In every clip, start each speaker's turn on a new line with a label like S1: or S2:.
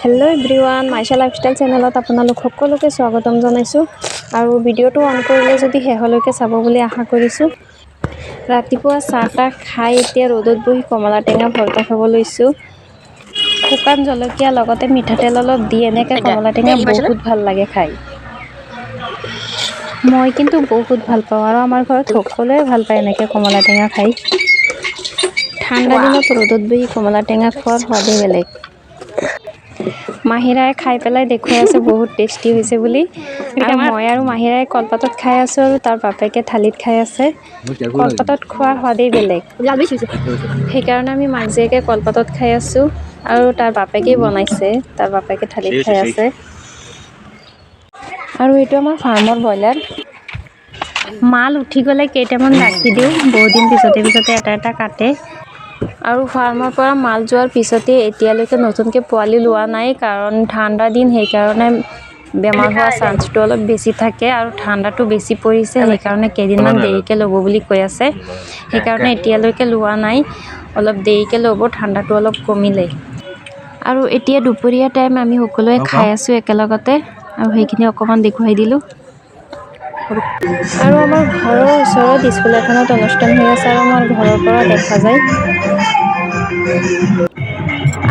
S1: Hello' everyone, মাইছা lifestyle চেনেলত আপোনালোক সকলোকে স্বাগতম জনাইছোঁ আৰু ভিডিঅ'টো অন কৰিলে যদি শেষলৈকে চাব বুলি আশা কৰিছোঁ। ৰাতিপুৱা চাহ-তাহ খাই এতিয়া ৰ'দত বহি কমলা টেঙা ভৰ্তা খাব লৈছোঁ। শুকান জলকীয়া লগতে মিঠাতেল অলপ দি এনেকৈ কমলা টেঙা বহুত ভাল লাগে খাই। মই কিন্তু বহুত ভাল পাওঁ আৰু আমাৰ ঘৰত সকলোৱে ভাল পায় এনেকৈ কমলা টেঙা খাই। ঠাণ্ডা দিনত ৰ'দত বহি কমলা টেঙা খোৱাৰ সোৱাদেই বেলেগ। মাহিৰাই খাই পেলাই দেখুৱাই আছে বহুত টেষ্টি হৈছে বুলি, আৰু মই আৰু মাহিৰাই কলপাতত খাই আছোঁ আৰু তাৰ বাপেকে থালিত খাই আছে। কলপাতত খোৱাৰ সোৱাদেই বেলেগ, সেইকাৰণে আমি মাক জীয়েকে কলপাতত খাই আছোঁ আৰু তাৰ বাপেকেই বনাইছে, তাৰ বাপেকে থালিত খাই আছে। আৰু এইটো আমাৰ ফাৰ্মৰ ব্ৰইলাৰ। মাল উঠি গ'লে কেইটামান ৰাখি দিওঁ, বহুত দিন পিছতে এটা এটা কাটে। আৰু ফাৰ্মৰ পৰা মাল যোৱাৰ পিছতে এতিয়ালৈকে নতুনকৈ পোৱালি লোৱা নাই, কাৰণ ঠাণ্ডা দিন সেইকাৰণে বেমাৰ হোৱা চান্সটো অলপ বেছি থাকে আৰু ঠাণ্ডাটো বেছি পৰিছে, সেইকাৰণে কেইদিনমান দেৰিকৈ ল'ব বুলি কৈ আছে। সেইকাৰণে এতিয়ালৈকে লোৱা নাই, অলপ দেৰিকৈ ল'ব ঠাণ্ডাটো অলপ কমিলে। আৰু এতিয়া দুপৰীয়া টাইম আমি সকলোৱে খাই আছোঁ একেলগতে, আৰু সেইখিনি অকণমান দেখুৱাই দিলোঁ। আৰু আমাৰ ঘৰৰ ওচৰত স্কুল এখনত অনুষ্ঠান হৈ আছে আৰু আমাৰ ঘৰৰ পৰা দেখা যায়।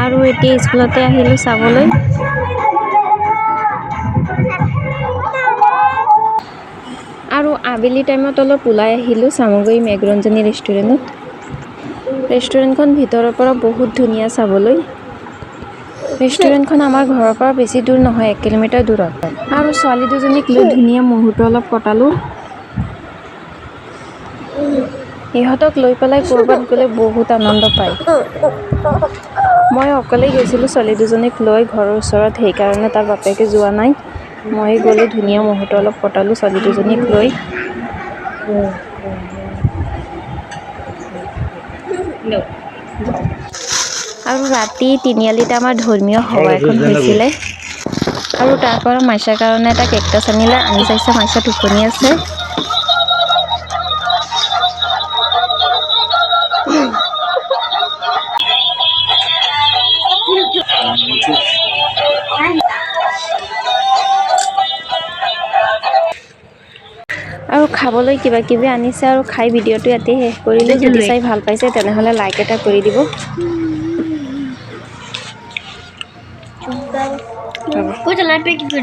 S1: আৰু এতিয়া স্কুলতে আহিলোঁ চাবলৈ। আৰু আবেলি টাইমত অলপ ওলাই আহিলোঁ চামগুৰি মেঘৰঞ্জনী ৰেষ্টুৰেণ্টত। ৰেষ্টুৰেণ্টখন ভিতৰৰ পৰা বহুত ধুনীয়া চাবলৈ। ৰেষ্টুৰেণ্টখন আমাৰ ঘৰৰ পৰা বেছি দূৰ নহয়, 1 কিলোমিটাৰ দূৰত। আৰু ছোৱালী দুজনীক লৈ ধুনীয়া মুহূৰ্ত অলপ কটালোঁ। ইহঁতক লৈ পেলাই ক'ৰবাত গ'লে বহুত আনন্দ পায়। মই অকলেই গৈছিলোঁ ছোৱালী দুজনীক লৈ ঘৰৰ ওচৰত, সেইকাৰণে তাৰ বাপেকে যোৱা নাই। মই গ'লোঁ, ধুনীয়া মুহূৰ্ত অলপ কটালোঁ ছোৱালী দুজনীক লৈ। আৰু ৰাতি তিনিআলিত আমাৰ ধৰ্মীয় সভা এখন হৈছিলে, আৰু তাৰ পৰা মাইছাৰ কাৰণে এটা কেকটাছ আনিলে, আনি চাইছে মাইছা টোপনি আছে। আৰু খাবলৈ কিবা কিবি আনিছে আৰু খাই ভিডিঅ'টো ইয়াতে শেষ কৰিলোঁ। যদি চাই ভাল পাইছে তেনেহ'লে লাইক এটা কৰি দিব।
S2: Put a light back if you